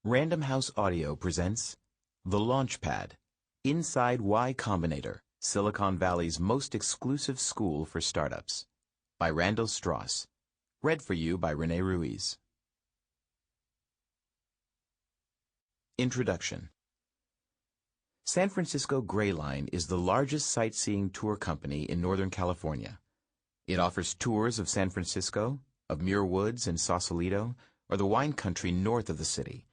Random House Audio presents The Launchpad, Inside Y Combinator, Silicon Valley's most exclusive school for startups, by Randall Stross. Read for you by René Ruiz. Introduction. San Francisco Gray Line is the largest sightseeing tour company in Northern California. It offers tours of San Francisco, of Muir Woods and Sausalito, or the wine country north of the city.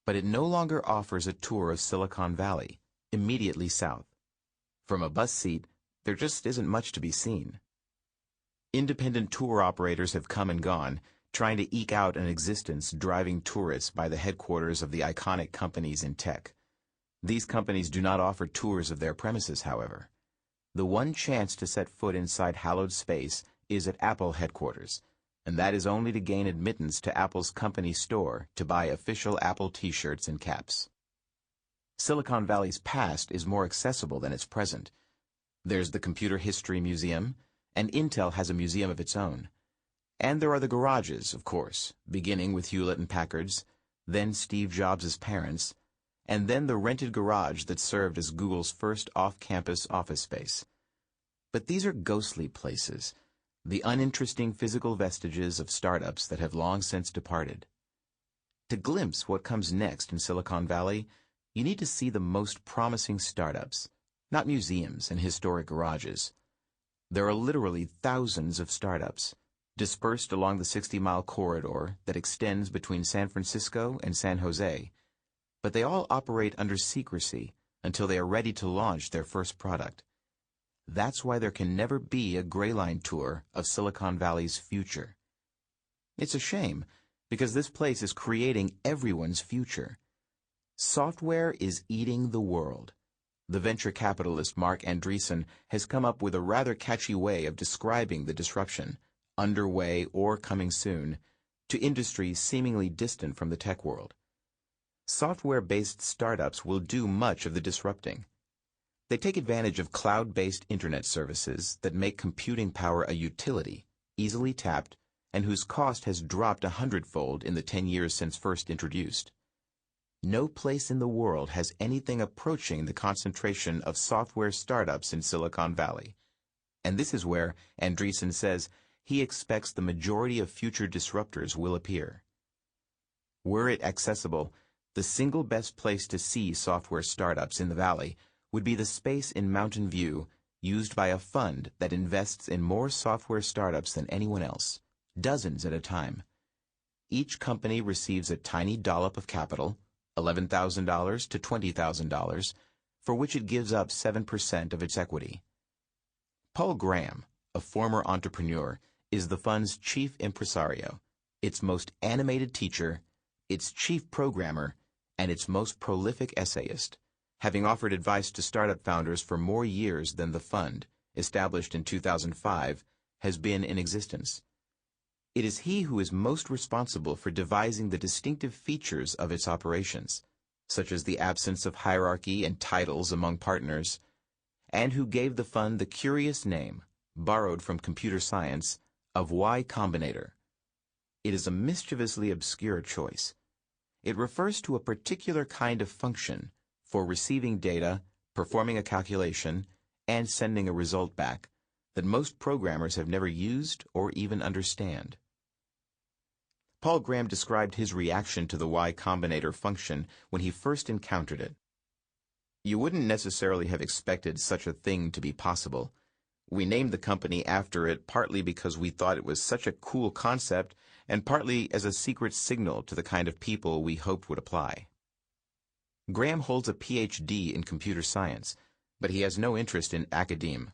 But it no longer offers a tour of Silicon Valley, immediately south. From a bus seat, there just isn't much to be seen. Independent tour operators have come and gone, trying to eke out an existence driving tourists by the headquarters of the iconic companies in tech. These companies do not offer tours of their premises, however. The one chance to set foot inside hallowed space is at Apple headquarters, and that is only to gain admittance to Apple's company store to buy official Apple t-shirts and caps. Silicon Valley's past is more accessible than its present. There's the Computer History Museum, and Intel has a museum of its own. And there are the garages, of course, beginning with Hewlett and Packard's, then Steve Jobs' parents', and then the rented garage that served as Google's first off-campus office space. But these are ghostly places, the uninteresting physical vestiges of startups that have long since departed. To glimpse what comes next in Silicon Valley, you need to see the most promising startups, not museums and historic garages. There are literally thousands of startups, dispersed along the 60-mile corridor that extends between San Francisco and San Jose, but they all operate under secrecy until they are ready to launch their first product. That's why there can never be a Gray Line tour of Silicon Valley's future. It's a shame, because this place is creating everyone's future. Software is eating the world. The venture capitalist Marc Andreessen has come up with a rather catchy way of describing the disruption, underway or coming soon, to industries seemingly distant from the tech world. Software-based startups will do much of the disrupting. They take advantage of cloud-based internet services that make computing power a utility, easily tapped, and whose cost has dropped 100-fold in the 10 years since first introduced. No place in the world has anything approaching the concentration of software startups in Silicon Valley. And this is where Andreessen says he expects the majority of future disruptors will appear. Were it accessible, the single best place to see software startups in the Valley would be the space in Mountain View used by a fund that invests in more software startups than anyone else, dozens at a time. Each company receives a tiny dollop of capital, $11,000 to $20,000, for which it gives up 7% of its equity. Paul Graham, a former entrepreneur, is the fund's chief impresario, its most animated teacher, its chief programmer, and its most prolific essayist, having offered advice to startup founders for more years than the fund, established in 2005, has been in existence. It is he who is most responsible for devising the distinctive features of its operations, such as the absence of hierarchy and titles among partners, and who gave the fund the curious name, borrowed from computer science, of Y Combinator. It is a mischievously obscure choice. It refers to a particular kind of function for receiving data, performing a calculation, and sending a result back that most programmers have never used or even understand. Paul Graham described his reaction to the Y Combinator function when he first encountered it. You wouldn't necessarily have expected such a thing to be possible. We named the company after it partly because we thought it was such a cool concept and partly as a secret signal to the kind of people we hoped would apply. Graham holds a PhD in computer science, but he has no interest in academe.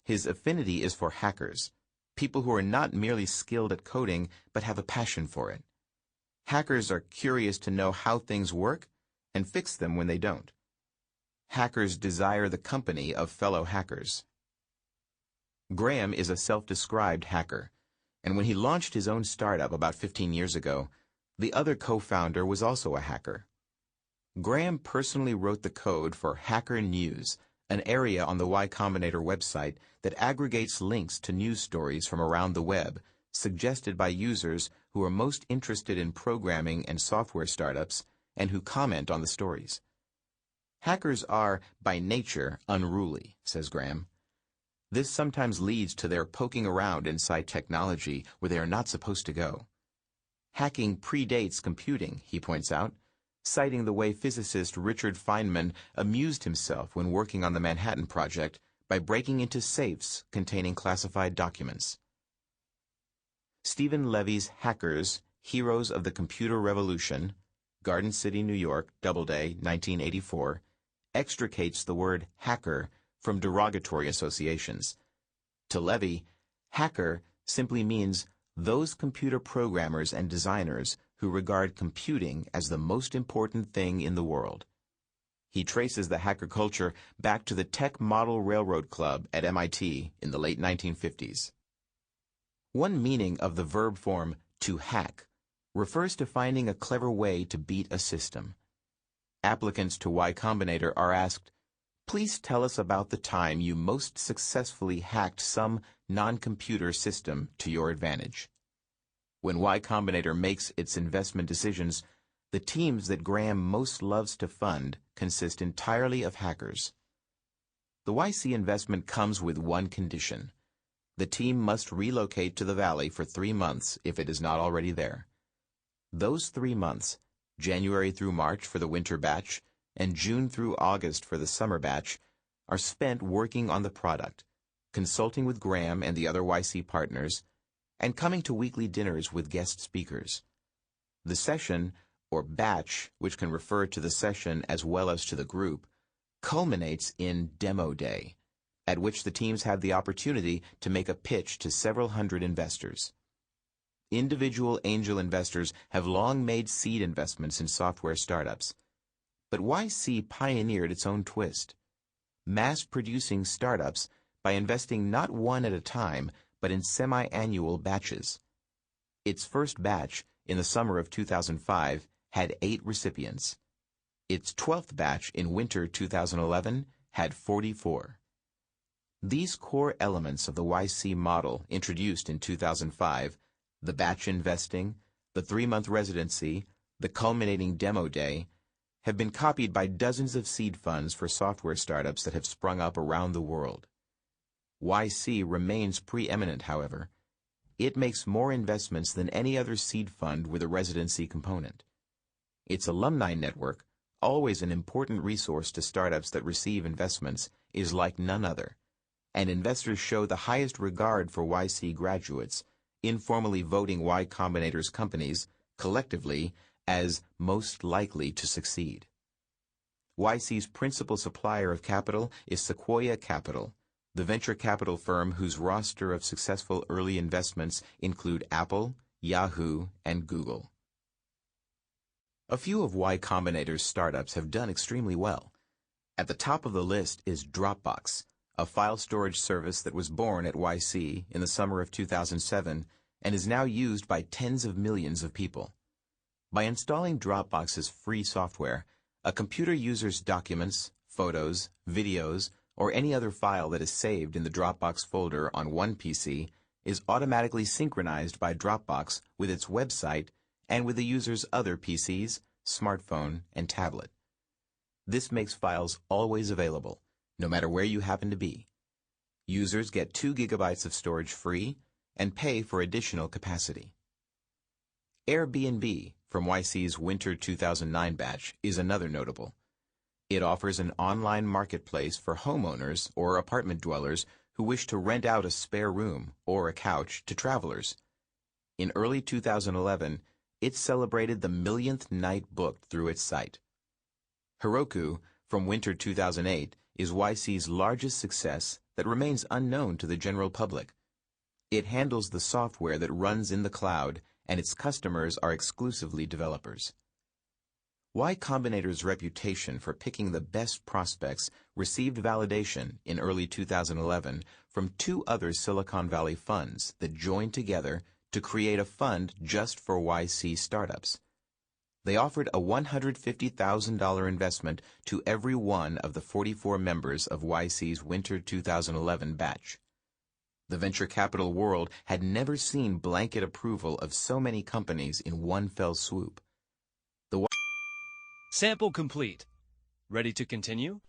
His affinity is for hackers, people who are not merely skilled at coding but have a passion for it. Hackers are curious to know how things work and fix them when they don't. Hackers desire the company of fellow hackers. Graham is a self-described hacker, and when he launched his own startup about 15 years ago, the other co-founder was also a hacker. Graham personally wrote the code for Hacker News, an area on the Y Combinator website that aggregates links to news stories from around the web, suggested by users who are most interested in programming and software startups and who comment on the stories. Hackers are, by nature, unruly, says Graham. This sometimes leads to their poking around inside technology where they are not supposed to go. Hacking predates computing, he points out, citing the way physicist Richard Feynman amused himself when working on the Manhattan Project by breaking into safes containing classified documents. Stephen Levy's Hackers, Heroes of the Computer Revolution, Garden City, New York, Doubleday, 1984, extricates the word hacker from derogatory associations. To Levy, hacker simply means those computer programmers and designers who regard computing as the most important thing in the world. He traces the hacker culture back to the Tech Model Railroad Club at MIT in the late 1950s. One meaning of the verb form to hack refers to finding a clever way to beat a system. Applicants to Y Combinator are asked, "Please tell us about the time you most successfully hacked some non-computer system to your advantage." When Y Combinator makes its investment decisions, the teams that Graham most loves to fund consist entirely of hackers. The YC investment comes with one condition. The team must relocate to the Valley for 3 months if it is not already there. Those 3 months, January through March for the winter batch and June through August for the summer batch, are spent working on the product, consulting with Graham and the other YC partners, and coming to weekly dinners with guest speakers. The session, or batch, which can refer to the session as well as to the group, culminates in Demo Day, at which the teams have the opportunity to make a pitch to several hundred investors. Individual angel investors have long made seed investments in software startups, but YC pioneered its own twist, mass-producing startups by investing not one at a time, but in semi-annual batches. Its first batch, in the summer of 2005, had 8 recipients. Its 12th batch in winter 2011 had 44. These core elements of the YC model introduced in 2005, the batch investing, the 3-month residency, the culminating demo day, have been copied by dozens of seed funds for software startups that have sprung up around the world. YC remains preeminent, however. It makes more investments than any other seed fund with a residency component. Its alumni network, always an important resource to startups that receive investments, is like none other, and investors show the highest regard for YC graduates, informally voting Y Combinator's companies, collectively, as most likely to succeed. YC's principal supplier of capital is Sequoia Capital, the venture capital firm whose roster of successful early investments include Apple, Yahoo, and Google. A few of Y Combinator's startups have done extremely well. At the top of the list is Dropbox, a file storage service that was born at YC in the summer of 2007 and is now used by tens of millions of people. By installing Dropbox's free software, a computer user's documents, photos, videos, or any other file that is saved in the Dropbox folder on one PC is automatically synchronized by Dropbox with its website and with the user's other PCs, smartphone, and tablet. This makes files always available, no matter where you happen to be. Users get 2 gigabytes of storage free and pay for additional capacity. Airbnb, from YC's Winter 2009 batch, is another notable. It offers an online marketplace for homeowners or apartment dwellers who wish to rent out a spare room or a couch to travelers. In early 2011, it celebrated the millionth night booked through its site. Heroku, from Winter 2008, is YC's largest success that remains unknown to the general public. It handles the software that runs in the cloud, and its customers are exclusively developers. Y Combinator's reputation for picking the best prospects received validation in early 2011 from 2 other Silicon Valley funds that joined together to create a fund just for YC startups. They offered a $150,000 investment to every one of the 44 members of YC's Winter 2011 batch. The venture capital world had never seen blanket approval of so many companies in one fell swoop. Sample complete. Ready to continue?